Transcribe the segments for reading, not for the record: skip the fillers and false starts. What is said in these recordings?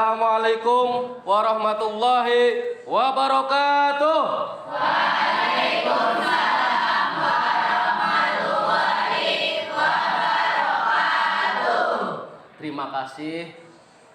Assalamualaikum warahmatullahi wabarakatuh. Waalaikumsalam warahmatullahi wabarakatuh. Terima kasih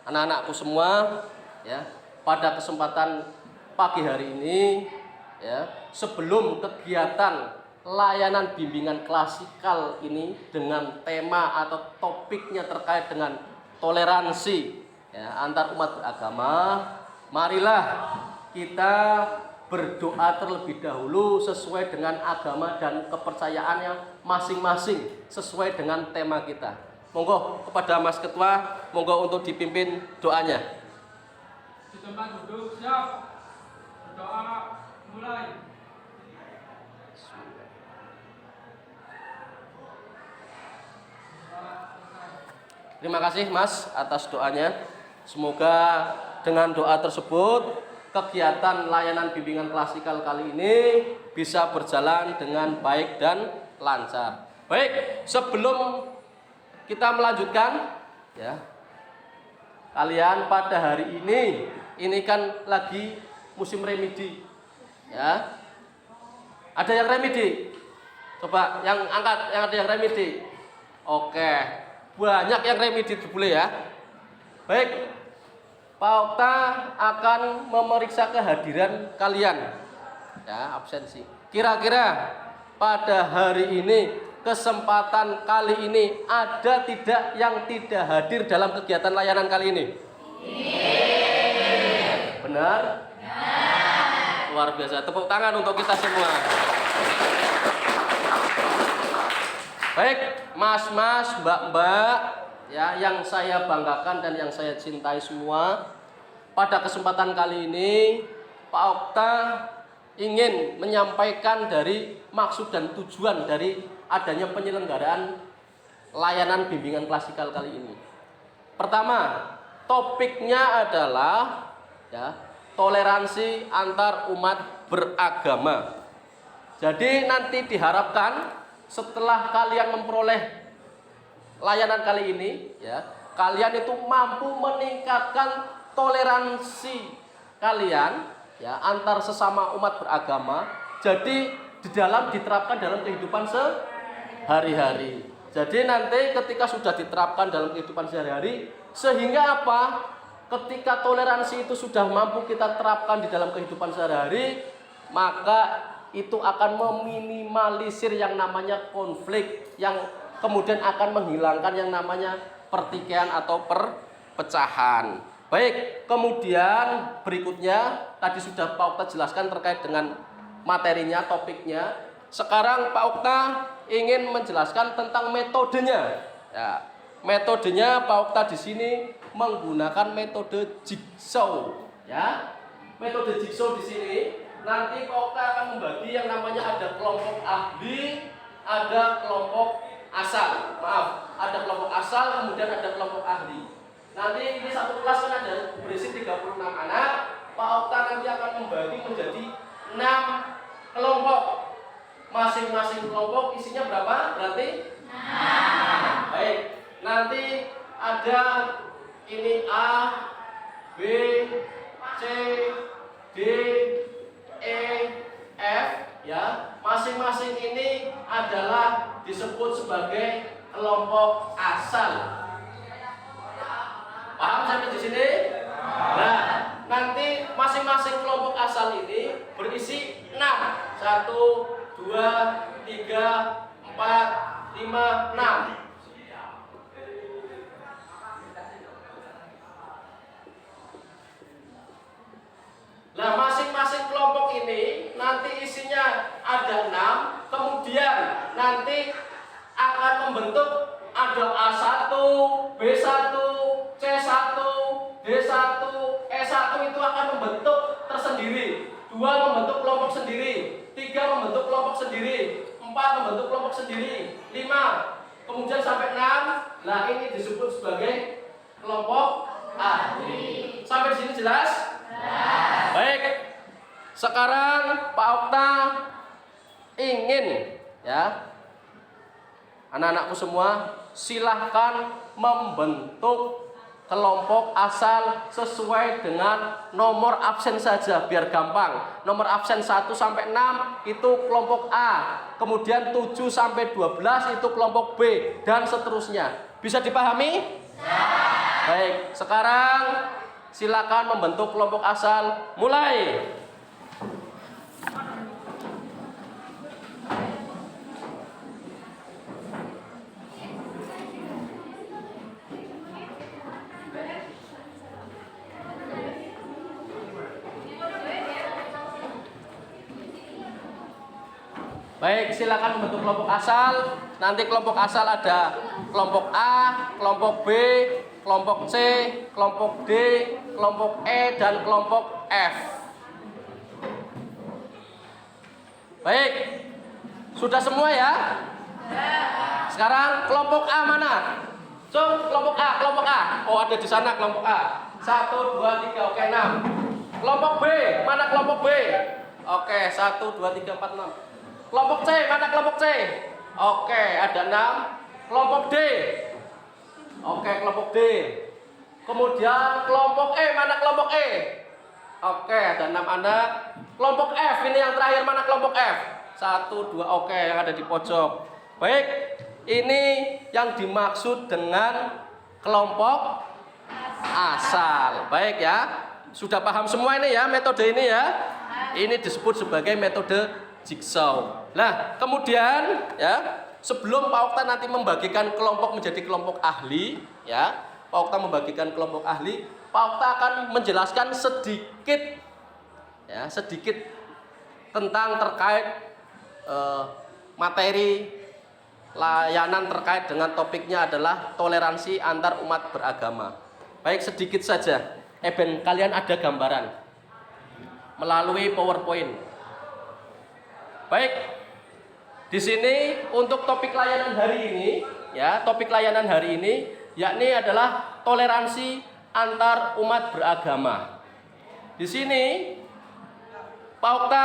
anak-anakku semua ya. Pada kesempatan pagi hari ini ya, sebelum kegiatan layanan bimbingan klasikal ini dengan tema atau topiknya terkait dengan toleransi ya, antar umat beragama, marilah kita berdoa terlebih dahulu sesuai dengan agama dan kepercayaannya masing-masing sesuai dengan tema kita. Monggo kepada Mas Ketua, monggo untuk dipimpin doanya. Di tempat duduk siap. Berdoa mulai. Terima kasih Mas atas doanya. Semoga dengan doa tersebut kegiatan layanan bimbingan klasikal kali ini bisa berjalan dengan baik dan lancar. Baik, sebelum kita melanjutkan ya, kalian pada hari ini kan lagi musim remedi ya. Ada yang remedi? Coba yang angkat, yang ada yang remedi. Oke, banyak yang remedi boleh ya. Baik, Pak Okta akan memeriksa kehadiran kalian ya, absensi. Kira-kira pada hari ini, kesempatan kali ini ada tidak yang tidak hadir dalam kegiatan layanan kali ini? Benar? Luar biasa. Tepuk tangan untuk kita semua. Baik, mas-mas, mbak-mbak ya, yang saya banggakan dan yang saya cintai semua, pada kesempatan kali ini Pak Okta ingin menyampaikan dari maksud dan tujuan dari adanya penyelenggaraan layanan bimbingan klasikal kali ini. Pertama, topiknya adalah ya, toleransi antar umat beragama. Jadi nanti diharapkan setelah kalian memperoleh layanan kali ini ya, kalian itu mampu meningkatkan toleransi kalian ya antar sesama umat beragama. Jadi di dalam diterapkan dalam kehidupan sehari-hari. Jadi nanti ketika sudah diterapkan dalam kehidupan sehari-hari, sehingga apa? Ketika toleransi itu sudah mampu kita terapkan di dalam kehidupan sehari-hari, maka itu akan meminimalisir yang namanya konflik, yang kemudian akan menghilangkan yang namanya pertikaian atau perpecahan. Baik, kemudian berikutnya tadi sudah Pak Okta jelaskan terkait dengan materinya, topiknya. Sekarang Pak Okta ingin menjelaskan tentang metodenya. Ya, metodenya Pak Okta di sini menggunakan metode jigsaw. Ya, metode jigsaw di sini nanti Pak Okta akan membagi yang namanya ada kelompok ahli, ada kelompok asal. Maaf, ada kelompok asal, kemudian ada kelompok ahli. Nanti ini satu kelas kan ada berisi 36 anak. Pak Okta nanti akan membagi menjadi 6 kelompok. Masing-masing kelompok isinya berapa? Berarti 6. Baik, nanti ada ini A, B, C, D, E, F ya. Masing-masing ini adalah disebut sebagai kelompok asal. Paham sampai di sini? Nah, nanti masing-masing kelompok asal ini berisi 6. 1, 2, 3, 4, 5, 6. Nah, masing-masing kelompok ini nanti isinya ada 6, kemudian nanti akan membentuk ada A1, B1, C1, D1, E1 itu akan membentuk tersendiri. 2 membentuk kelompok sendiri, 3 membentuk kelompok sendiri, 4 membentuk kelompok sendiri, 5, kemudian sampai 6. Nah, ini disebut sebagai kelompok ahli. Sampai di sini jelas? Baik, sekarang Pak Okta ingin ya, anak-anakku semua silahkan membentuk kelompok asal sesuai dengan nomor absen saja biar gampang. Nomor absen 1 sampai 6 itu kelompok A. Kemudian 7 sampai 12 itu kelompok B dan seterusnya. Bisa dipahami? Baik, sekarang silakan membentuk kelompok asal. Mulai. Baik, silakan membentuk kelompok asal. Nanti kelompok asal ada kelompok A, kelompok B, kelompok C, kelompok D, kelompok E, dan kelompok F. Baik, sudah semua ya? Sekarang kelompok A mana? Kelompok A, kelompok A. Oh, ada di sana kelompok A. 1, 2, 3, oke 6. Kelompok B, mana kelompok B? Oke, 1, 2, 3, 4, 6. Kelompok C, mana kelompok C? Oke, ada 6. Kelompok D. Oke, kelompok D. Kemudian kelompok E, mana kelompok E? Oke, ada 6 anak. Kelompok F, ini yang terakhir, mana kelompok F? 1, 2, oke, yang ada di pojok. Baik, ini yang dimaksud dengan kelompok asal. Baik ya, sudah paham semua ini ya, metode ini ya. Ini disebut sebagai metode jigsaw. Nah, kemudian ya, sebelum Pak Okta nanti membagikan kelompok menjadi kelompok ahli, ya, Pak Okta membagikan kelompok ahli, Pak Okta akan menjelaskan sedikit, ya, sedikit tentang terkait materi layanan terkait dengan topiknya adalah toleransi antar umat beragama. Baik, sedikit saja. Ben, kalian ada gambaran melalui PowerPoint. Baik, di sini untuk topik layanan hari ini, ya, topik layanan hari ini yakni adalah toleransi antar umat beragama. Di sini Pak Okta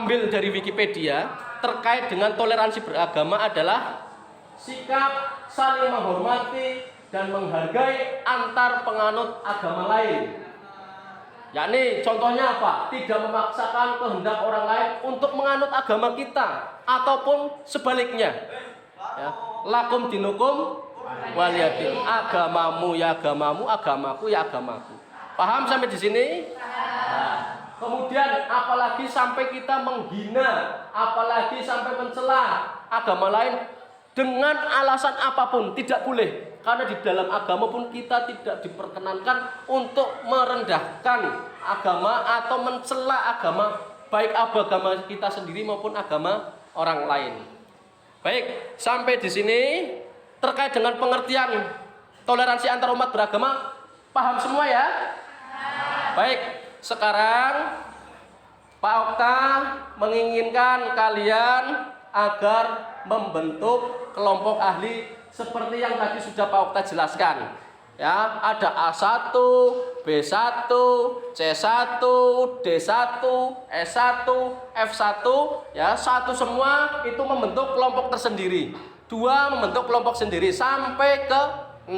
ambil dari Wikipedia terkait dengan toleransi beragama adalah sikap saling menghormati dan menghargai antar penganut agama lain. Yakni contohnya apa? Tidak memaksakan kehendak orang lain untuk menganut agama kita ataupun sebaliknya. Ya. Lakum dinukum waliyadin. Agamamu ya agamamu, agamaku ya agamaku. Paham sampai di sini? Nah, kemudian apalagi sampai kita menghina, apalagi sampai mencela agama lain dengan alasan apapun tidak boleh. Karena di dalam agama pun kita tidak diperkenankan untuk merendahkan agama atau mencela agama, baik agama kita sendiri maupun agama orang lain. Baik, sampai di sini terkait dengan pengertian toleransi antar umat beragama, paham semua ya? Baik, sekarang Pak Okta menginginkan kalian agar membentuk kelompok ahli seperti yang tadi sudah Pak Okta jelaskan. Ya, ada A1, B1, C1, D1, S1, F1, ya, satu semua itu membentuk kelompok tersendiri. 2 membentuk kelompok sendiri sampai ke 6.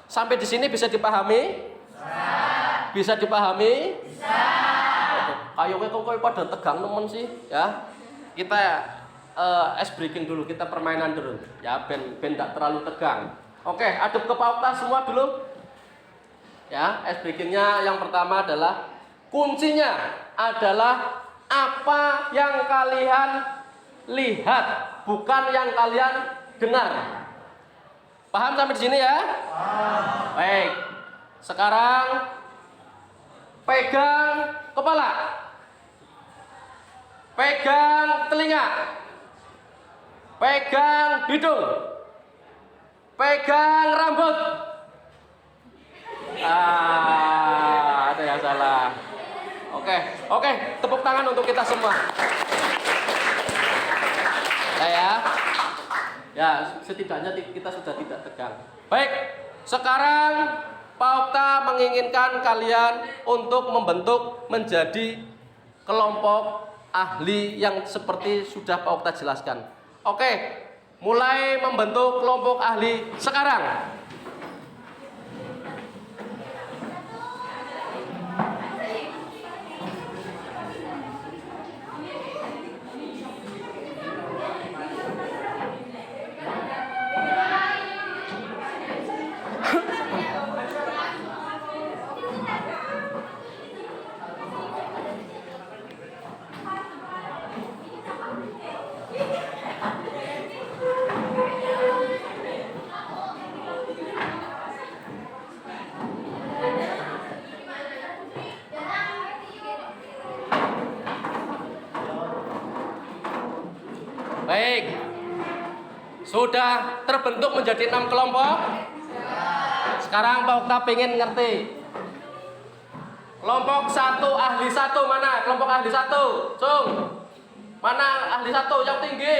Sampai di sini bisa dipahami? Bisa dipahami? Bisa. Ayo kok pada tegang nemen sih, ya. Kita ice breaking dulu, kita permainan dulu ya, ben tidak terlalu tegang. Oke, aduk ke Pak Okta semua dulu ya. Ice breakingnya yang pertama adalah kuncinya adalah apa yang kalian lihat, bukan yang kalian dengar. Paham sampai di sini ya? Baik, sekarang pegang kepala, pegang telinga, pegang hidung, pegang rambut. Ada yang salah. Oke, tepuk tangan untuk kita semua. Ya, setidaknya kita sudah tidak tegang. Baik, sekarang Pak Okta menginginkan kalian untuk membentuk menjadi kelompok ahli yang seperti sudah Pak Okta jelaskan. Oke, mulai membentuk kelompok ahli sekarang. Baik. Sudah terbentuk menjadi 6 kelompok? Sekarang Pak Okta pengen ngerti. Kelompok 1 ahli 1 mana? Kelompok ahli 1. Cung. Mana ahli 1 yang tinggi?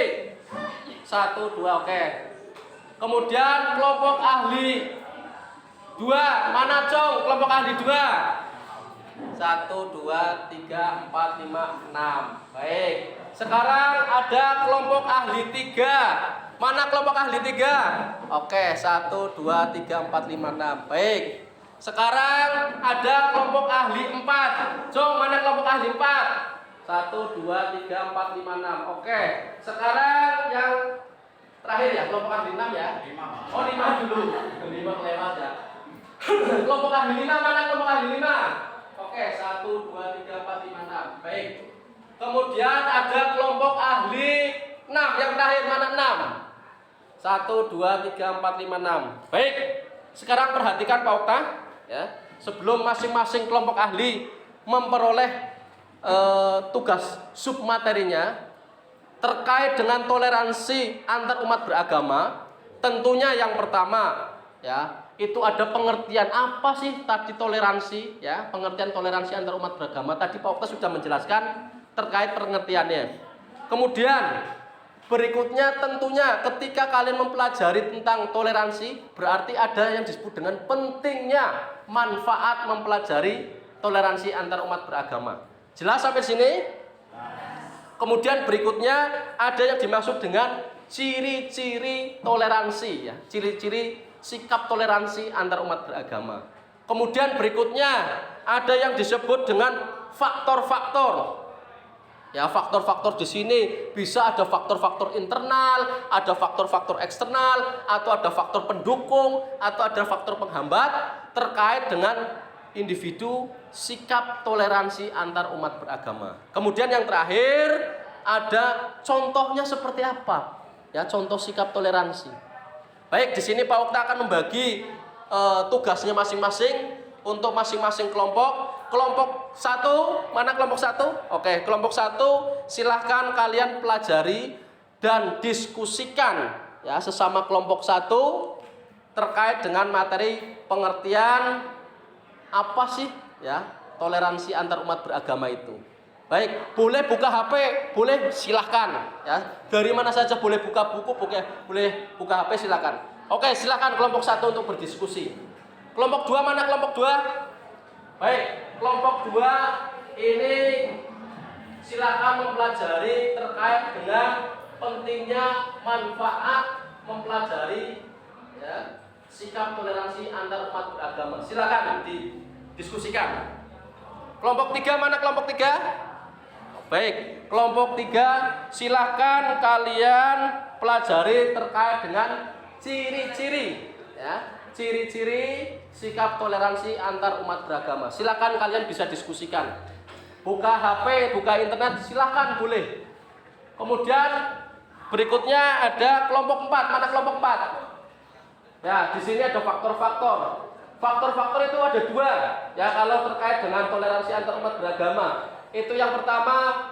1 2 oke. Kemudian kelompok ahli 2 mana, Cung? Kelompok ahli 2. 1 2 3 4 5 6. Baik. Sekarang ada kelompok ahli 3. Mana kelompok ahli 3? Oke, 1 2 3 4 5 6. Baik. Sekarang ada kelompok ahli 4. Jom, mana kelompok ahli 4? 1 2 3 4 5 6. Oke. Sekarang yang terakhir ya, kelompok ahli 6 ya. 5. Oh, 5 dulu. 5 kelewat ya. Kelompok ahli 5 mana kelompok ahli 5? Oke, 1 2 3 4 5 6. Baik. Kemudian ada kelompok ahli 6. Yang terakhir mana 6? 1 2 3 4 5 6. Baik. Sekarang perhatikan Pak Okta ya. Sebelum masing-masing kelompok ahli memperoleh tugas submaterinya terkait dengan toleransi antar umat beragama, tentunya yang pertama ya, itu ada pengertian apa sih tadi toleransi ya, pengertian toleransi antar umat beragama. Tadi Pak Okta sudah menjelaskan terkait pengertiannya. Kemudian berikutnya tentunya ketika kalian mempelajari tentang toleransi, berarti ada yang disebut dengan pentingnya manfaat mempelajari toleransi antar umat beragama. Jelas sampai sini? Kemudian berikutnya ada yang dimaksud dengan ciri-ciri toleransi ya, ciri-ciri sikap toleransi antar umat beragama. Kemudian berikutnya ada yang disebut dengan faktor-faktor. Ya, faktor-faktor di sini bisa ada faktor-faktor internal, ada faktor-faktor eksternal, atau ada faktor pendukung, atau ada faktor penghambat terkait dengan individu sikap toleransi antar umat beragama. Kemudian yang terakhir ada contohnya seperti apa? Ya, contoh sikap toleransi. Baik, di sini Pak Okta akan membagi tugasnya masing-masing untuk masing-masing kelompok. Kelompok 1, mana kelompok 1? Oke, kelompok 1 silahkan kalian pelajari dan diskusikan ya sesama kelompok 1 terkait dengan materi pengertian apa sih ya toleransi antar umat beragama itu. Baik, boleh buka HP, boleh silahkan ya. Dari mana saja boleh buka buku, boleh buka HP silahkan. Oke, silahkan kelompok 1 untuk berdiskusi. Kelompok 2 mana kelompok 2? Baik, kelompok 2 ini silakan mempelajari terkait dengan pentingnya manfaat mempelajari ya, sikap toleransi antar umat beragama. Silakan didiskusikan. Kelompok 3 mana kelompok 3? Baik, kelompok 3 silakan kalian pelajari terkait dengan ciri-ciri ya. Ciri-ciri sikap toleransi antar umat beragama. Silakan kalian bisa diskusikan. Buka HP, buka internet, silakan boleh. Kemudian berikutnya ada kelompok 4. Mana kelompok 4? Ya, di sini ada faktor-faktor. Faktor-faktor itu ada 2. Ya, kalau terkait dengan toleransi antar umat beragama. Itu yang pertama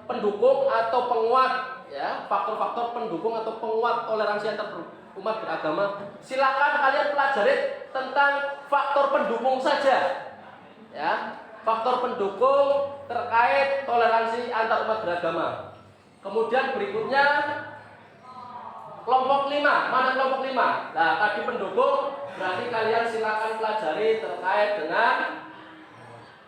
pendukung atau penguat ya, faktor-faktor pendukung atau penguat toleransi antar umat beragama. Silakan kalian pelajari tentang faktor pendukung saja ya, faktor pendukung terkait toleransi antar umat beragama. Kemudian berikutnya kelompok 5. Mana kelompok 5? Nah, tadi pendukung, berarti kalian silakan pelajari terkait dengan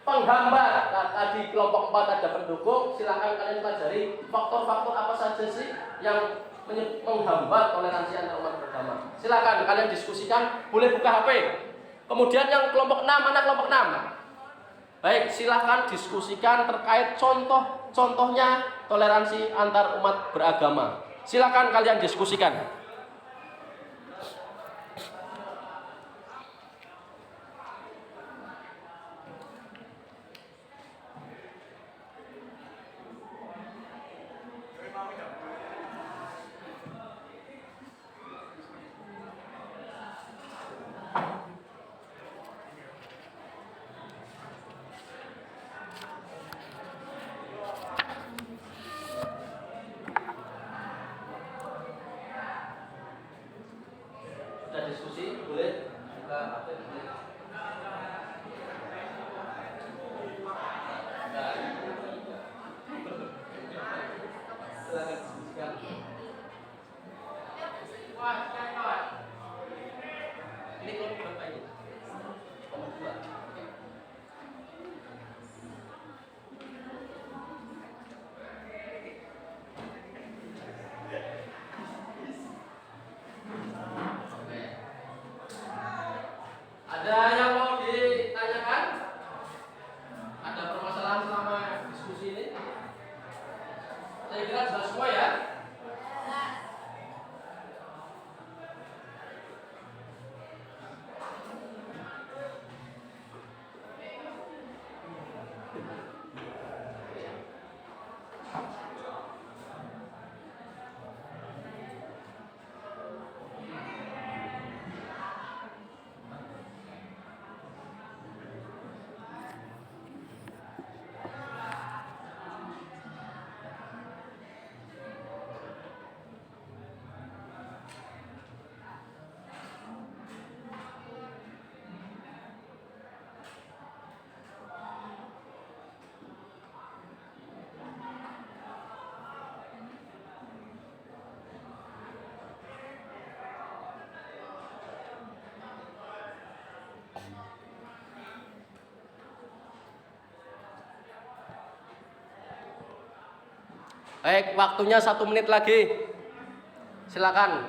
penghambat. Nah, tadi kelompok 4 ada pendukung, silakan kalian pelajari faktor-faktor apa saja sih yang menghambat toleransi antar umat beragama. Silakan kalian diskusikan, boleh buka HP. Kemudian yang kelompok 6, mana kelompok 6? Baik, silakan diskusikan terkait contohnya toleransi antar umat beragama. Silakan kalian diskusikan. Baik, waktunya 1 menit lagi. Silakan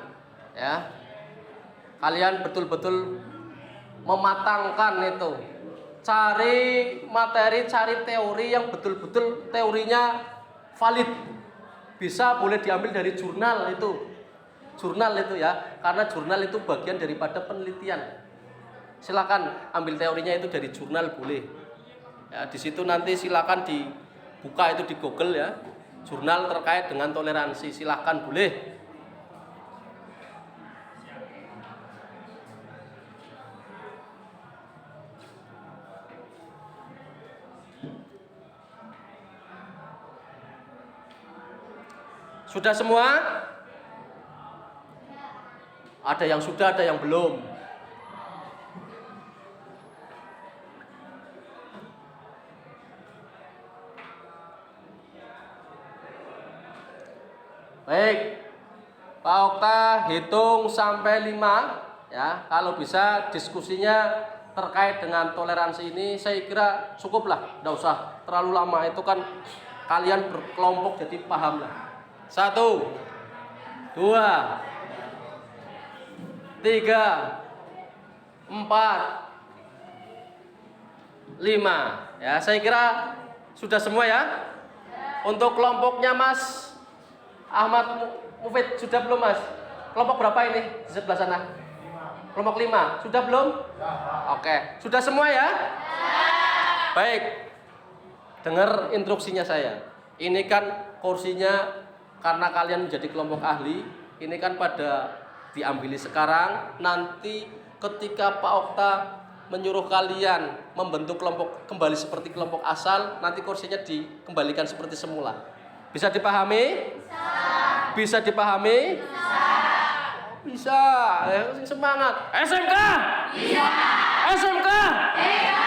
ya. Kalian betul-betul mematangkan itu. Cari materi, cari teori yang betul-betul teorinya valid. Bisa boleh diambil dari jurnal itu. Jurnal itu ya, karena jurnal itu bagian daripada penelitian. Silakan ambil teorinya itu dari jurnal boleh. Ya, di situ nanti silakan dibuka itu di Google ya. Jurnal terkait dengan toleransi, silakan boleh. Sudah semua? Ada yang sudah, ada yang belum. Baik, Pak Okta hitung sampai 5 ya. Kalau bisa diskusinya terkait dengan toleransi ini saya kira cukuplah, tidak usah terlalu lama. Itu kan kalian berkelompok jadi paham lah. 1, 2, 3, 4, 5 ya. Saya kira sudah semua ya. Untuk kelompoknya Mas Ahmad Mufid sudah belum Mas? Kelompok berapa ini di sebelah sana? Kelompok 5 sudah belum? Oke, sudah semua ya? Baik, dengar instruksinya saya. Ini kan kursinya karena kalian menjadi kelompok ahli, ini kan pada diambili sekarang. Nanti ketika Pak Okta menyuruh kalian membentuk kelompok kembali seperti kelompok asal, nanti kursinya dikembalikan seperti semula. Bisa dipahami? Bisa dipahami? Bisa. Semangat. SMK? Bisa. SMK? Bisa.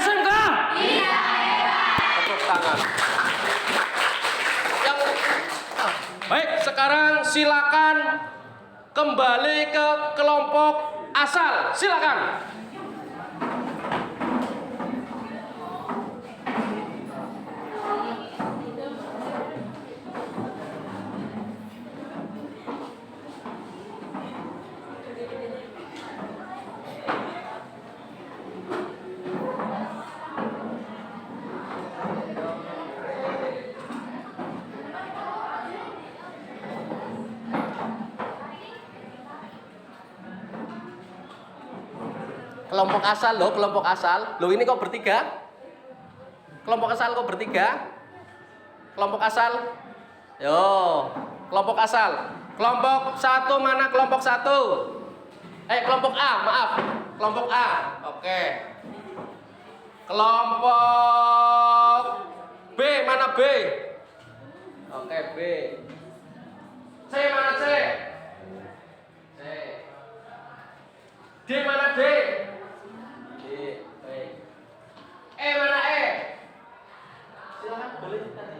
SMK? Bisa. Tepuk tangan. Baik, sekarang silakan kembali ke kelompok asal. Silakan. Kelompok asal loh, kelompok asal. Loh ini kok bertiga? Kelompok asal kok bertiga? Kelompok asal? Yo, kelompok asal. Kelompok 1 mana kelompok 1? Kelompok A, maaf. Kelompok A. Oke. Kelompok B mana B? Oke, B. C mana C? C. D mana D? Baik. Mana E? Silakan boleh tadi.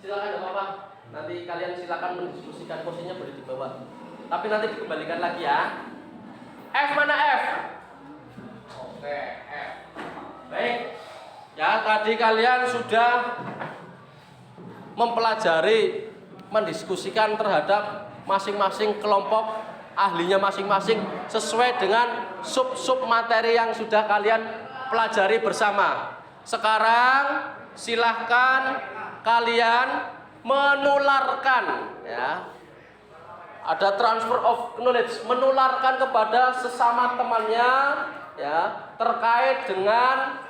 Silakan enggak apa-apa. Nanti kalian silakan mendiskusikan, kursinya boleh dibawa. Tapi nanti dikembalikan lagi ya. F mana F? Oke, F. Baik. Ya, tadi kalian sudah mempelajari, mendiskusikan terhadap masing-masing kelompok ahlinya masing-masing sesuai dengan sub-sub materi yang sudah kalian pelajari bersama. Sekarang silahkan kalian menularkan ya. Ada transfer of knowledge, menularkan kepada sesama temannya ya terkait dengan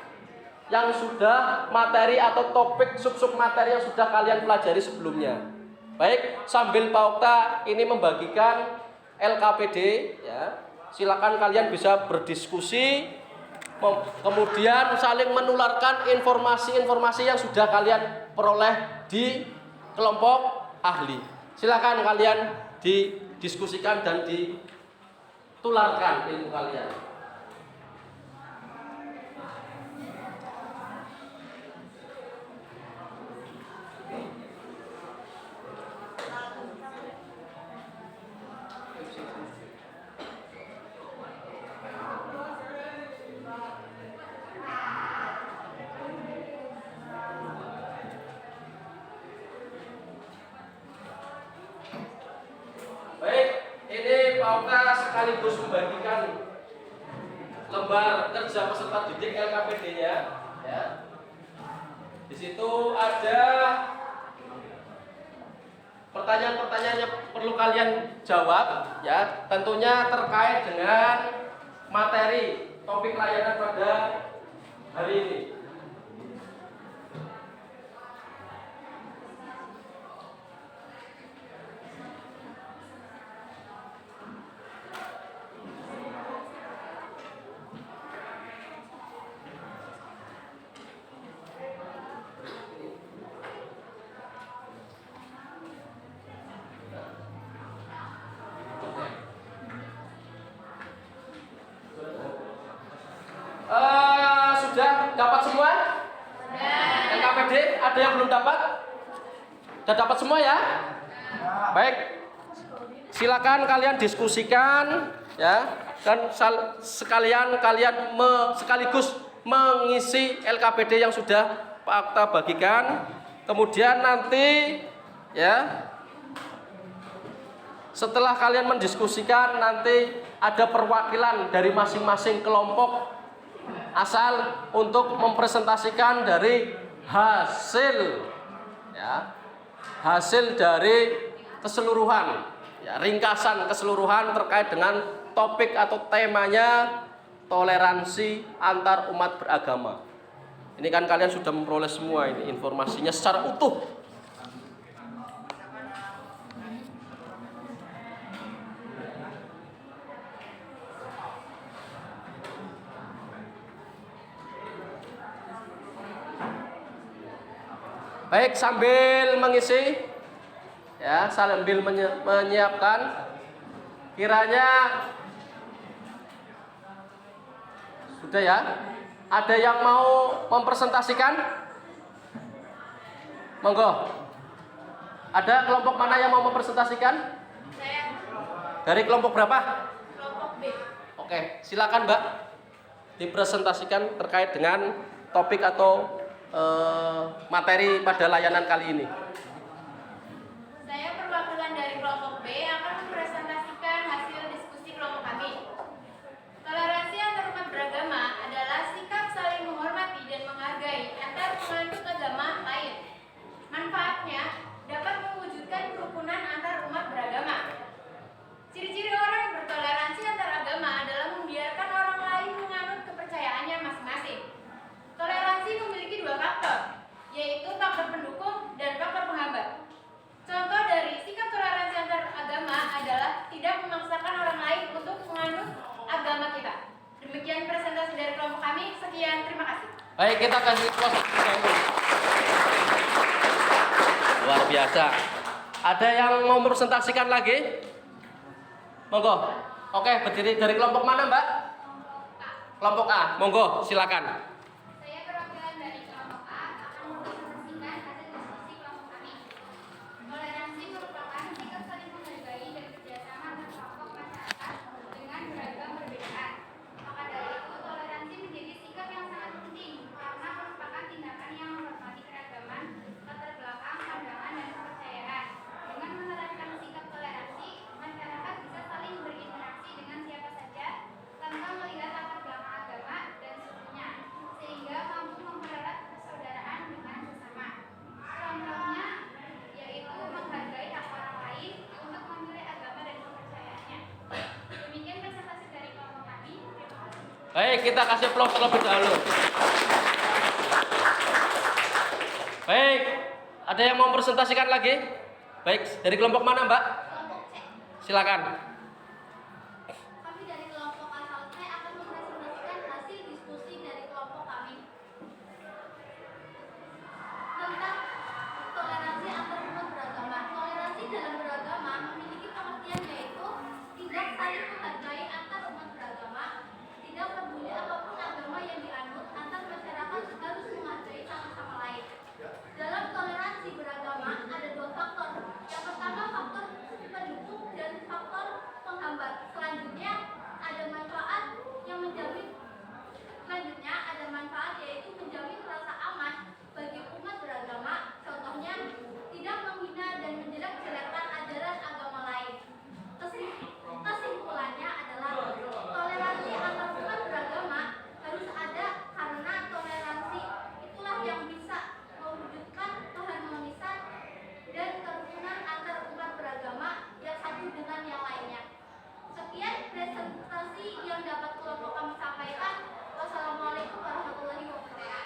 yang sudah materi atau topik sub-sub materi yang sudah kalian pelajari sebelumnya. Baik, sambil Pak Okta ini membagikan LKPD ya. Silakan kalian bisa berdiskusi, kemudian saling menularkan informasi-informasi yang sudah kalian peroleh di kelompok ahli. Silakan kalian didiskusikan dan ditularkan ilmu kalian. sekaligus membagikan lembar kerja peserta didik LKPD-nya, ya. Di situ ada pertanyaan-pertanyaan yang perlu kalian jawab, ya. Tentunya terkait dengan materi topik layanan pada hari ini. Sudah dapat semua? LKPD ada yang belum dapat? Sudah dapat semua ya? Baik. Silakan kalian diskusikan, ya. Dan sekalian kalian sekaligus mengisi LKPD yang sudah Pak Okta bagikan. Kemudian nanti, ya, setelah kalian mendiskusikan, nanti ada perwakilan dari masing-masing kelompok asal untuk mempresentasikan dari hasil, ya, hasil dari keseluruhan, ya, ringkasan keseluruhan terkait dengan topik atau temanya toleransi antar umat beragama. Ini kan kalian sudah memperoleh semua ini informasinya secara utuh. Baik, sambil mengisi, ya, sambil menyiapkan, kiranya sudah ya. Ada yang mau mempresentasikan? Monggo. Ada kelompok mana yang mau mempresentasikan? Saya. Dari kelompok berapa? Kelompok B. Oke, silakan Mbak. Dipresentasikan terkait dengan topik atau materi pada layanan kali ini. Saya perwakilan dari kelompok B akan mempresentasikan hasil diskusi kelompok kami. Toleransi antar umat beragama adalah sikap saling menghormati dan menghargai antar penganut agama lain. Manfaatnya dapat mewujudkan kerukunan antar umat beragama. Ciri-ciri orang yang bertoleransi antar agama adalah membiarkan orang lain menganut kepercayaannya masing-masing. Toleransi memiliki dua faktor, yaitu faktor pendukung dan faktor penghambat. Contoh dari sikap toleransi antar agama adalah tidak memaksakan orang lain untuk menganut agama kita. Demikian presentasi dari kelompok kami. Sekian, terima kasih. Baik, kita kasih close. Luar biasa. Ada yang mau mempresentasikan lagi? Monggo. Oke, berdiri dari kelompok mana, Mbak? Kelompok A. Monggo, silakan. Saya perwakilan dari kelompok A akan mempresentasikan hasil diskusi kelompok kami. Toleransi merupakan sikap saling menghargai dan kerjasama antar kelompok masyarakat dengan beragam perbedaan. Maka dari itu, toleransi menjadi sikap yang sangat penting karena merupakan tindakan yang menghormati keragaman, latar belakang, pandangan, dan kepercayaan. Dengan menerapkan sikap toleransi, masyarakat bisa saling berinteraksi dengan siapa saja tanpa melihat latar belakang agama dan sukunya, sehingga mampu mempererat persaudaraan dengan sesama. Contohnya yaitu menghargai hak orang lain untuk memilih agama dan kepercayaannya. Demikian presentasi dari kelompok kami. Terima kasih. Baik, kita kasih applause terlebih dahulu. Baik, ada yang mau mempresentasikan lagi? Baik, dari kelompok mana, Mbak? Kelompok C. Silakan. Kami dari kelompok asal C akan mempresentasikan hasil diskusi dari kelompok kami tentang toleransi antar umat beragama. Toleransi dalam beragama memiliki pengertian yaitu tidak saling menghargai antar umat beragama, tidak peduli apapun agama yang dianut, antar masyarakat harus menghargai satu sama lain. Dalam toleransi beragama ada dua faktor. Yang pertama faktor pendukung dan faktor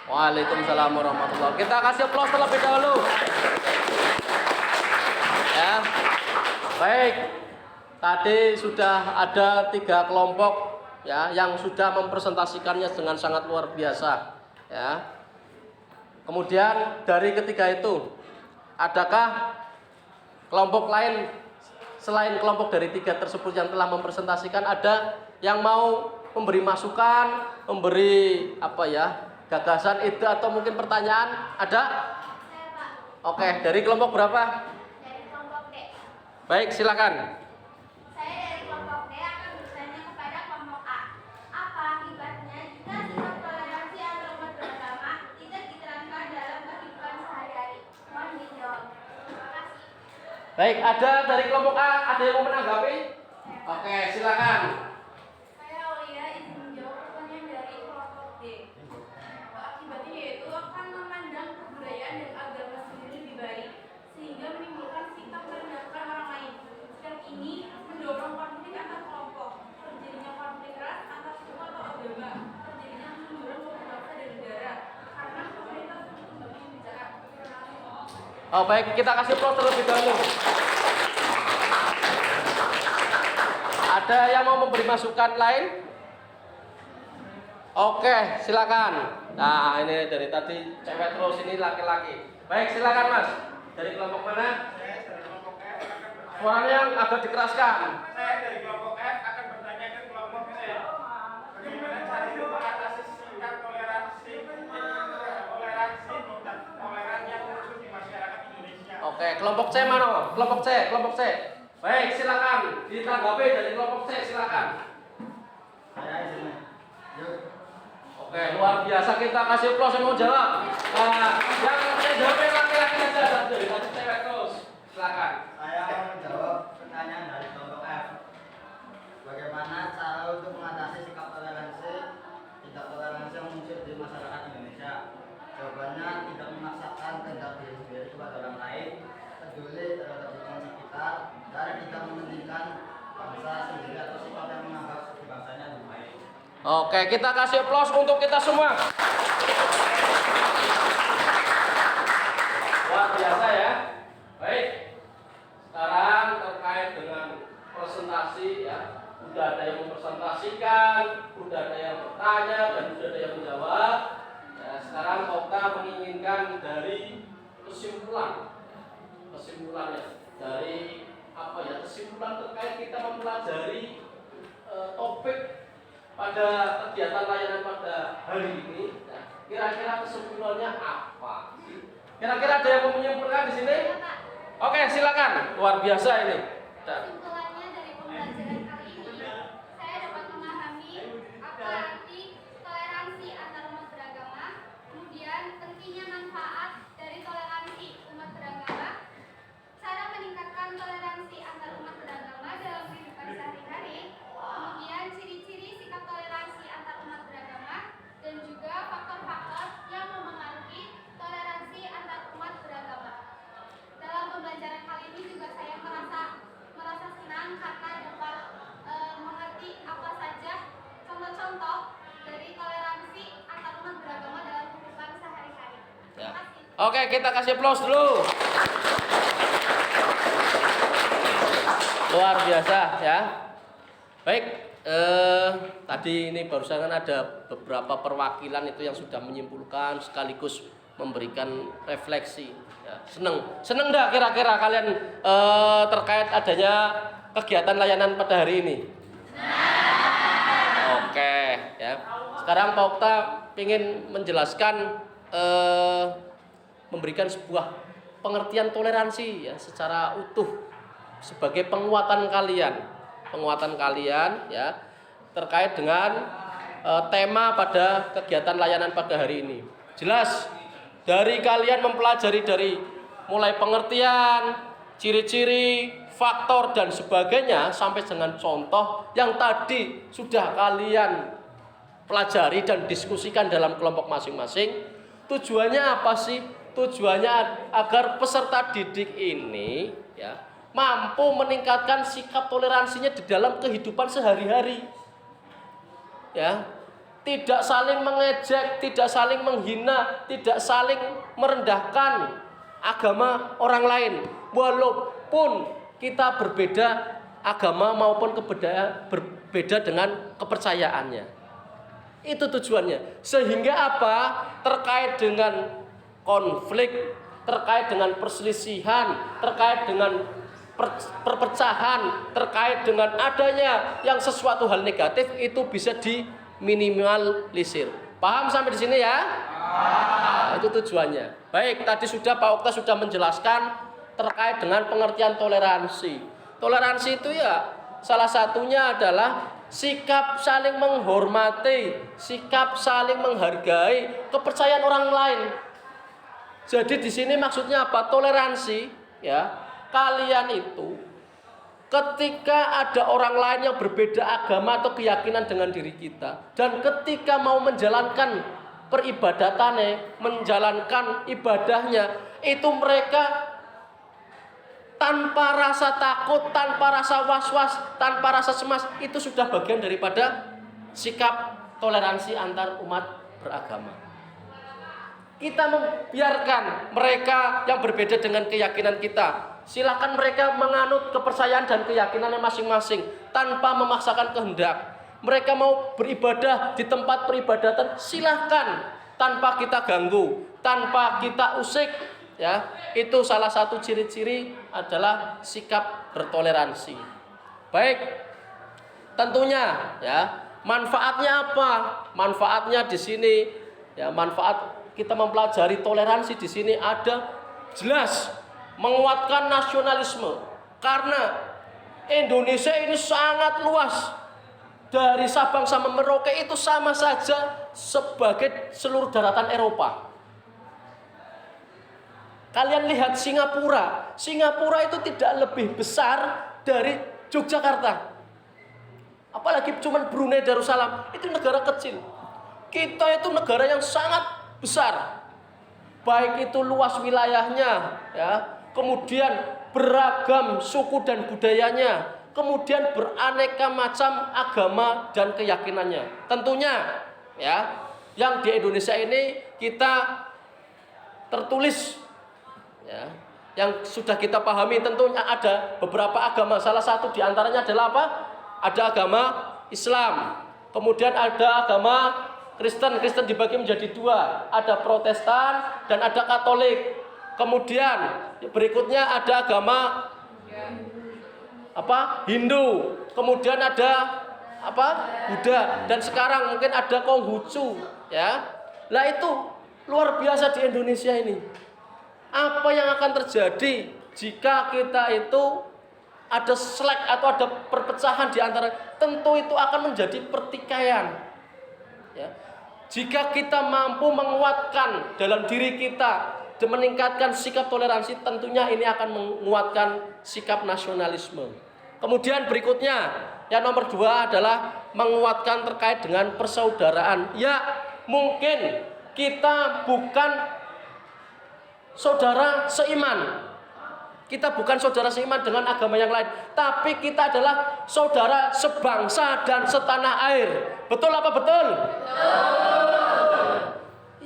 Waalaikumsalam warahmatullahi wabarakatuh. Kita kasih aplaus terlebih dahulu. Ya. Baik. Tadi sudah ada 3 kelompok ya yang sudah mempresentasikannya dengan sangat luar biasa ya. Kemudian dari ketiga itu, adakah kelompok lain selain kelompok dari 3 tersebut yang telah mempresentasikan, ada yang mau memberi masukan, memberi gagasan, ide atau mungkin pertanyaan? Ada? Saya, Pak. Oke, dari kelompok berapa? Dari kelompok D. Baik, silakan. Saya dari kelompok D akan bertanya kepada kelompok A. Apa akibatnya jika sikap toleransi antar umat beragama tidak diterapkan dalam kehidupan sehari-hari? Mohon dijawab. Terima kasih. Baik, ada dari kelompok A, ada yang mau menanggapi? Oke, silakan. Saya Aulia izin menjawab pertanyaan dari kelompok D. Akibatnya yaitu akan memandang kebudayaan dan agama sendiri lebih baik, sehingga menimbulkan sikap merendahkan orang lain. Sikap ini mendorong konflik antar kelompok, terjadinya konflik ras antar suku atau agama, terjadinya kemunduran suatu bangsa dan negara, karena pemerintah sudah kembali bicara. Oh, baik, kita kasih aplaus terlebih dahulu. Ada yang mau memberi masukan lain? Oke, silakan. Nah, ini dari tadi cewek terus, ini laki-laki. Baik, silakan Mas. Dari kelompok mana? Saya dari kelompok F akan bertanya. Suaranya agak dikeraskan. Saya dari kelompok F akan bertanya ke kelompok C. Bagaimana cara mengatasi sikap toleransi dan toleran yang muncul di masyarakat Indonesia? Oke, kelompok C mana? Kelompok C, kelompok C. Baik, silakan. Ditanggapi dari kelompok C, silakan. Saya izin. Yuk. Oke, luar biasa, kita kasih aplaus yang mau jawab. Nah, yang saya jawabnya laki-laki aja, dari tadi cewek terus. Silakan. Saya mau menjawab pertanyaan dari kelompok F. Bagaimana cara untuk mengatasi sikap toleransi tidak toleransi yang muncul di masyarakat Indonesia? Jawabannya tidak memaksakan kehendak diri sendiri kepada orang lain, peduli terhadap lingkungan sekitar, dan tidak mementingkan bangsa sendiri atau sikap yang menganggap bangsanya lebih baik. Oke, kita kasih aplaus untuk kita semua. Luar biasa ya. Baik. Sekarang terkait dengan presentasi ya. Sudah ada yang mempresentasikan, sudah ada yang bertanya, dan sudah ada yang menjawab. Ya, sekarang kita menginginkan dari kesimpulan. Kesimpulannya dari kesimpulan terkait kita mempelajari topik pada kegiatan layanan pada hari ini. Nah, kira-kira kesimpulannya apa? Kira-kira ada yang mau menyimpulkan di sini? Ya, Pak. Oke, silakan. Luar biasa ini. Nah, Kesimpulannya dari pembelajaran kali ini, saya dapat memahami apa arti toleransi antar umat beragama, kemudian pentingnya manfaat dari toleransi umat beragama, cara meningkatkan toleransi antar umat beragama dalam kehidupan sehari-hari, kemudian ciri-ciri sikap toleransi antar umat beragama, dan juga faktor-faktor yang mempengaruhi toleransi antar umat beragama. Dalam pembelajaran kali ini juga saya merasa senang karena dapat mengerti apa saja contoh-contoh dari toleransi antar umat beragama dalam kehidupan sehari-hari. ya. Terima kasih. Oke, kita kasih aplaus dulu. Luar biasa ya. Baik, tadi ini barusan kan ada beberapa perwakilan itu yang sudah menyimpulkan sekaligus memberikan refleksi. Ya, seneng dah kira-kira kalian terkait adanya kegiatan layanan pada hari ini? Oke, ya. Sekarang Pak Okta ingin menjelaskan, memberikan sebuah pengertian toleransi ya secara utuh sebagai penguatan kalian ya terkait dengan tema pada kegiatan layanan pada hari ini. Jelas dari kalian mempelajari dari mulai pengertian, ciri-ciri, faktor dan sebagainya sampai dengan contoh yang tadi sudah kalian pelajari dan diskusikan dalam kelompok masing-masing. Tujuannya apa sih? Tujuannya agar peserta didik ini ya mampu meningkatkan sikap toleransinya di dalam kehidupan sehari-hari. Ya. tidak saling mengejek, tidak saling menghina, tidak saling merendahkan agama orang lain. Walaupun kita berbeda agama maupun berbeda dengan kepercayaannya. Itu tujuannya. Sehingga apa? Terkait dengan konflik, terkait dengan perselisihan, terkait dengan perpecahan, terkait dengan adanya yang sesuatu hal negatif, itu bisa diminimalisir. Paham sampai di sini ya? Nah, itu tujuannya. Baik, tadi sudah Pak Okta sudah menjelaskan terkait dengan pengertian toleransi. Toleransi itu ya salah satunya adalah sikap saling menghormati, sikap saling menghargai kepercayaan orang lain. Jadi di sini maksudnya apa? Toleransi, ya. Kalian itu ketika ada orang lain yang berbeda agama atau keyakinan dengan diri kita, dan ketika mau menjalankan peribadatannya, menjalankan ibadahnya, itu mereka tanpa rasa takut, tanpa rasa was-was, tanpa rasa cemas, itu sudah bagian daripada sikap toleransi antar umat beragama. Kita membiarkan mereka yang berbeda dengan keyakinan kita. Silakan mereka menganut kepercayaan dan keyakinannya masing-masing tanpa memaksakan kehendak. Mereka mau beribadah di tempat peribadatan, silahkan tanpa kita ganggu, tanpa kita usik. Ya, itu salah satu ciri-ciri adalah sikap bertoleransi. Baik, tentunya ya manfaatnya apa? Manfaatnya di sini ya, manfaat kita mempelajari toleransi di sini ada jelas menguatkan nasionalisme, karena Indonesia ini sangat luas, dari Sabang sampai Merauke itu sama saja sebagai seluruh daratan Eropa. Kalian lihat Singapura itu tidak lebih besar dari Yogyakarta. Apalagi cuman Brunei Darussalam, itu negara kecil. Kita itu negara yang sangat besar, baik itu luas wilayahnya, ya, kemudian beragam suku dan budayanya, kemudian beraneka macam agama dan keyakinannya. Tentunya, ya, yang di Indonesia ini kita tertulis, ya, yang sudah kita pahami tentunya ada beberapa agama. Salah satu diantaranya adalah apa? Ada agama Islam, kemudian ada agama Kristen dibagi menjadi dua, ada Protestan dan ada Katolik. Kemudian berikutnya ada agama Hindu, kemudian ada Buddha, dan sekarang mungkin ada Konghucu, ya. Nah, itu luar biasa di Indonesia ini. Apa yang akan terjadi jika kita itu ada slack atau ada perpecahan di antara? Tentu itu akan menjadi pertikaian, ya. Jika kita mampu menguatkan dalam diri kita dan meningkatkan sikap toleransi, tentunya ini akan menguatkan sikap nasionalisme. Kemudian berikutnya, yang nomor 2 adalah menguatkan terkait dengan persaudaraan. Ya, mungkin kita bukan saudara seiman, kita bukan saudara seiman dengan agama yang lain, tapi kita adalah saudara sebangsa dan setanah air. Betul apa betul?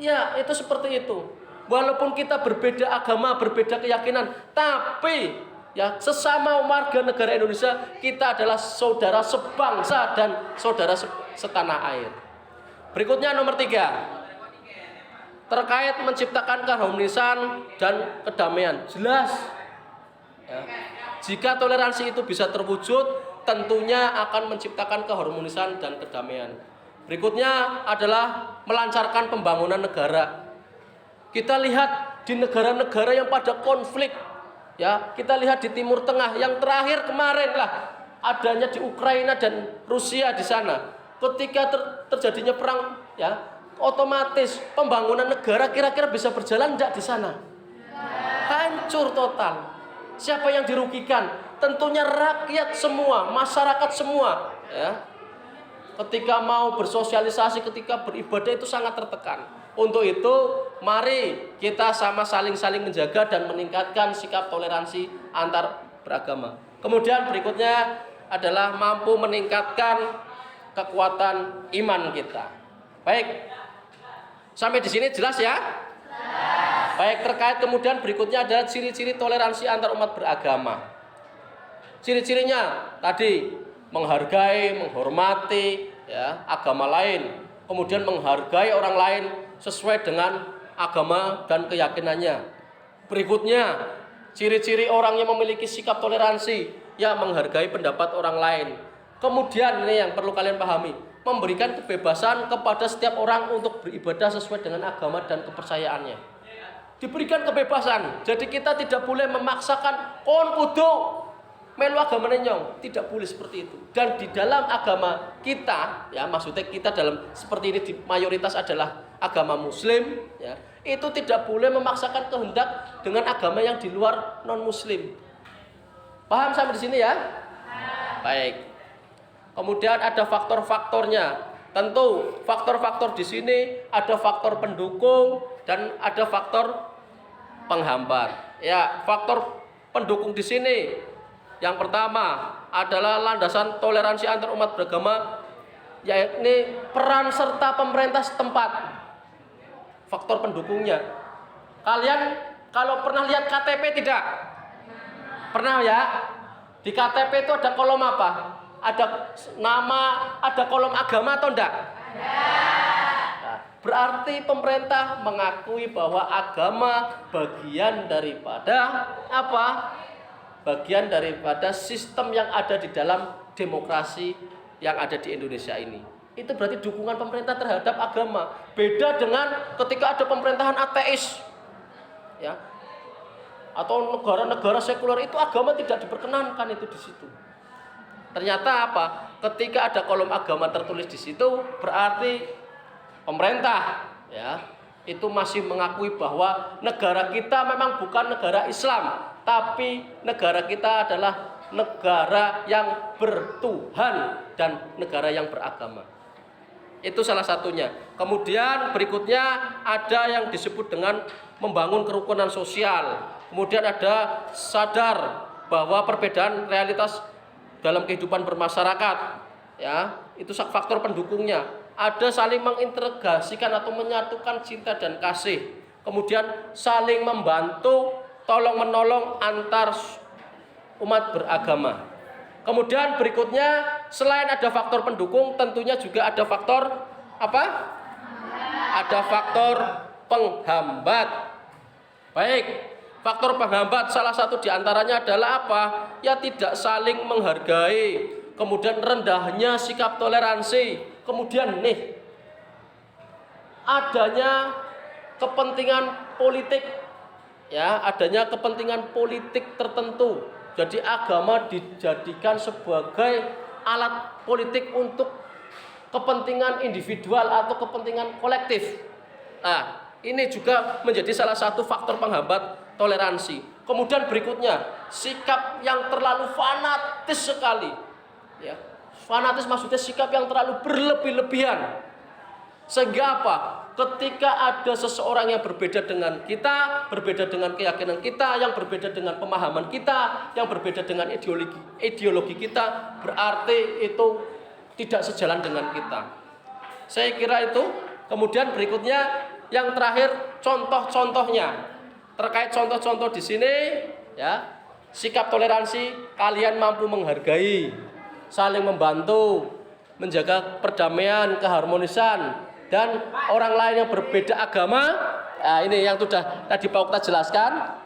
Ya, itu seperti itu. Walaupun kita berbeda agama, berbeda keyakinan, tapi ya sesama warga negara Indonesia, kita adalah saudara sebangsa dan saudara setanah air. Berikutnya nomor 3, terkait menciptakan keharmonisan dan kedamaian. Jelas, ya, jika toleransi itu bisa terwujud, tentunya akan menciptakan keharmonisan dan kedamaian. Berikutnya adalah melancarkan pembangunan negara. Kita lihat di negara-negara yang pada konflik, ya, kita lihat di Timur Tengah, yang terakhir kemarin lah adanya di Ukraina dan Rusia di sana. Ketika terjadinya perang, ya, otomatis pembangunan negara kira-kira bisa berjalan tidak di sana? Hancur total. Siapa yang dirugikan? Tentunya rakyat semua, masyarakat semua, ya. Ketika mau bersosialisasi, ketika beribadah itu sangat tertekan. Untuk itu, mari kita sama saling menjaga dan meningkatkan sikap toleransi antar beragama. Kemudian berikutnya adalah mampu meningkatkan kekuatan iman kita. Baik. Sampai di sini jelas ya? Baik, terkait kemudian berikutnya ada ciri-ciri toleransi antar umat beragama. Ciri-cirinya tadi menghargai, menghormati ya, agama lain, kemudian menghargai orang lain sesuai dengan agama dan keyakinannya. Berikutnya, ciri-ciri orang yang memiliki sikap toleransi, ya menghargai pendapat orang lain. Kemudian ini yang perlu kalian pahami, memberikan kebebasan kepada setiap orang untuk beribadah sesuai dengan agama dan kepercayaannya. Diberikan kebebasan, jadi kita tidak boleh memaksakan kon kudu melu agama nenyong, tidak boleh seperti itu. Dan di dalam agama kita, ya maksudnya kita dalam seperti ini di mayoritas adalah agama Muslim, ya itu tidak boleh memaksakan kehendak dengan agama yang di luar non Muslim. Paham sampai di sini ya? Baik. Kemudian ada faktor-faktornya. Tentu faktor-faktor di sini ada faktor pendukung dan ada faktor penghambat. Ya, faktor pendukung di sini yang pertama adalah landasan toleransi antar umat beragama, yakni peran serta pemerintah setempat. Faktor pendukungnya. Kalian kalau pernah lihat KTP tidak? Pernah ya? Di KTP itu ada kolom apa? Ada nama, ada kolom agama atau enggak? Nah, berarti pemerintah mengakui bahwa agama bagian daripada apa? Bagian daripada sistem yang ada di dalam demokrasi yang ada di Indonesia ini. Itu berarti dukungan pemerintah terhadap agama. Beda dengan ketika ada pemerintahan ateis, ya, atau negara-negara sekuler, itu agama tidak diperkenankan itu di situ. Ternyata apa? Ketika ada kolom agama tertulis di situ, berarti pemerintah, ya, itu masih mengakui bahwa negara kita memang bukan negara Islam, tapi negara kita adalah negara yang bertuhan dan negara yang beragama. Itu salah satunya. Kemudian berikutnya ada yang disebut dengan membangun kerukunan sosial. Kemudian ada sadar bahwa perbedaan realitas dalam kehidupan bermasyarakat, ya, itu faktor pendukungnya. Ada saling mengintegrasikan atau menyatukan cinta dan kasih. Kemudian saling membantu, tolong menolong antar umat beragama. Kemudian berikutnya, selain ada faktor pendukung, tentunya juga ada faktor apa? Ada faktor penghambat. Baik. Faktor penghambat salah satu diantaranya adalah apa? Ya tidak saling menghargai, kemudian rendahnya sikap toleransi, kemudian nih adanya kepentingan politik, ya adanya kepentingan politik tertentu. Jadi agama dijadikan sebagai alat politik untuk kepentingan individual atau kepentingan kolektif. Nah, ini juga menjadi salah satu faktor penghambat toleransi. Kemudian berikutnya, sikap yang terlalu fanatis sekali. Ya, fanatis maksudnya sikap yang terlalu berlebih-lebihan. Sehingga apa? Ketika ada seseorang yang berbeda dengan kita, berbeda dengan keyakinan kita, yang berbeda dengan pemahaman kita, yang berbeda dengan ideologi kita, berarti itu tidak sejalan dengan kita. Saya kira itu. Kemudian berikutnya, yang terakhir contoh-contohnya. Terkait contoh-contoh di sini, ya, sikap toleransi, kalian mampu menghargai, saling membantu, menjaga perdamaian, keharmonisan, dan orang lain yang berbeda agama. Nah, ini yang sudah tadi Pak Okta jelaskan,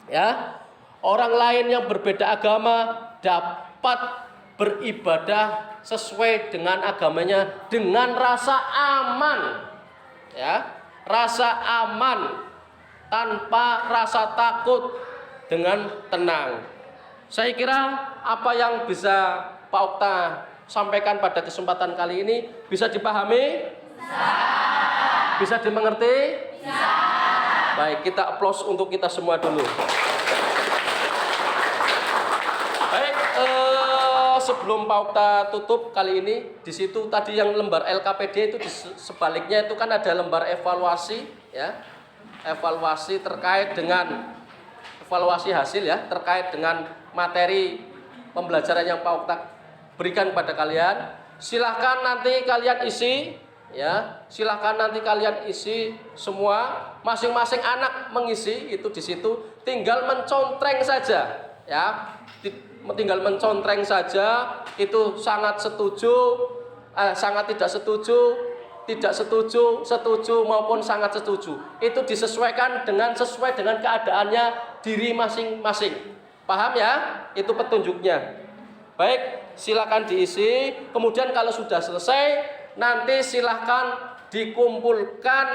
ya, orang lain yang berbeda agama dapat beribadah sesuai dengan agamanya dengan rasa aman, ya, rasa aman, tanpa rasa takut, dengan tenang. Saya kira apa yang bisa Pak Okta sampaikan pada kesempatan kali ini bisa dipahami? Bisa dimengerti? Baik, kita aplaus untuk kita semua dulu. Baik, sebelum Pak Okta tutup kali ini, di situ tadi yang lembar LKPD itu di sebaliknya itu kan ada lembar evaluasi, ya. Evaluasi terkait dengan evaluasi hasil, ya, terkait dengan materi pembelajaran yang Pak Okta berikan kepada kalian. Silahkan nanti kalian isi Ya, silahkan nanti kalian isi semua, masing-masing anak mengisi itu di situ, tinggal mencontreng saja, ya, tinggal mencontreng saja. Itu sangat setuju, sangat tidak setuju, setuju maupun sangat setuju. Itu disesuaikan sesuai dengan keadaannya diri masing-masing. Paham ya? Itu petunjuknya. Baik, silakan diisi. Kemudian kalau sudah selesai, nanti silahkan dikumpulkan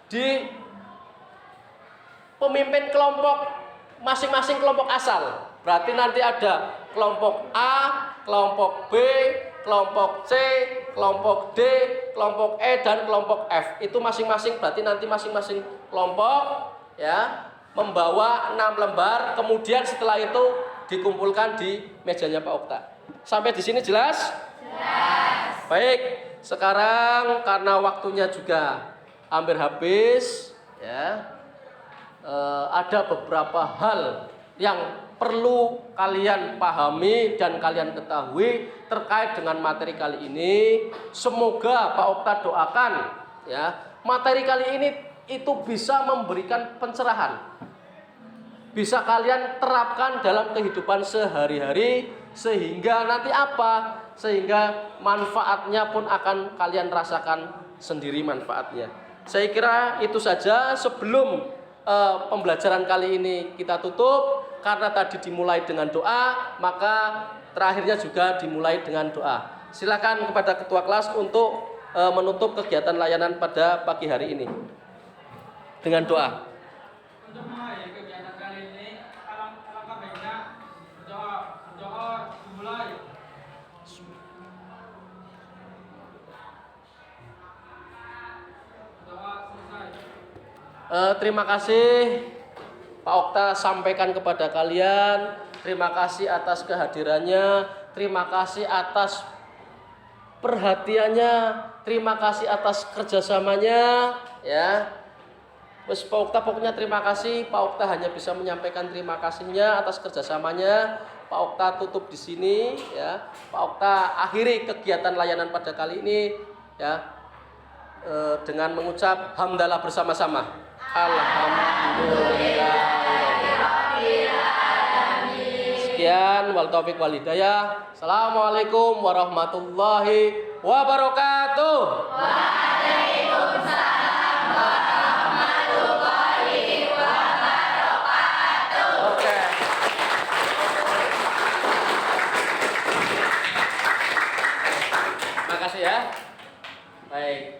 di pemimpin kelompok masing-masing kelompok asal. Berarti nanti ada kelompok A, kelompok B, kelompok C, kelompok D, kelompok E, dan kelompok F. Itu masing-masing, berarti nanti masing-masing kelompok ya membawa 6 lembar. Kemudian setelah itu dikumpulkan di mejanya Pak Okta. Sampai di sini jelas? Jelas. Baik, sekarang karena waktunya juga hampir habis, ya, ada beberapa hal yang perlu kalian pahami dan kalian ketahui terkait dengan materi kali ini. Semoga Pak Okta doakan, ya, materi kali ini itu bisa memberikan pencerahan, bisa kalian terapkan dalam kehidupan sehari-hari, sehingga nanti apa? Sehingga manfaatnya pun akan kalian rasakan sendiri manfaatnya. Saya kira itu saja sebelum pembelajaran kali ini kita tutup. Karena tadi dimulai dengan doa, maka terakhirnya juga dimulai dengan doa. Silakan kepada ketua kelas untuk menutup kegiatan layanan pada pagi hari ini dengan doa. Untuk mengakhiri kegiatan kali ini, alangkah baiknya berdoa dimulai. Doa selesai. Terima kasih Pak Okta sampaikan kepada kalian. Terima kasih atas kehadirannya, terima kasih atas perhatiannya, terima kasih atas kerjasamanya, ya. Wes Pak Okta pokoknya terima kasih. Pak Okta hanya bisa menyampaikan terima kasihnya atas kerjasamanya. Pak Okta tutup di sini, ya. Pak Okta akhiri kegiatan layanan pada kali ini, ya, dengan mengucap hamdalah bersama-sama. Alhamdulillah. Sekian, wal taufiq wal hidayah. Assalamualaikum warahmatullahi wabarakatuh. Waalaikumsalam warahmatullahi wabarakatuh. Oke. Makasih ya. Baik.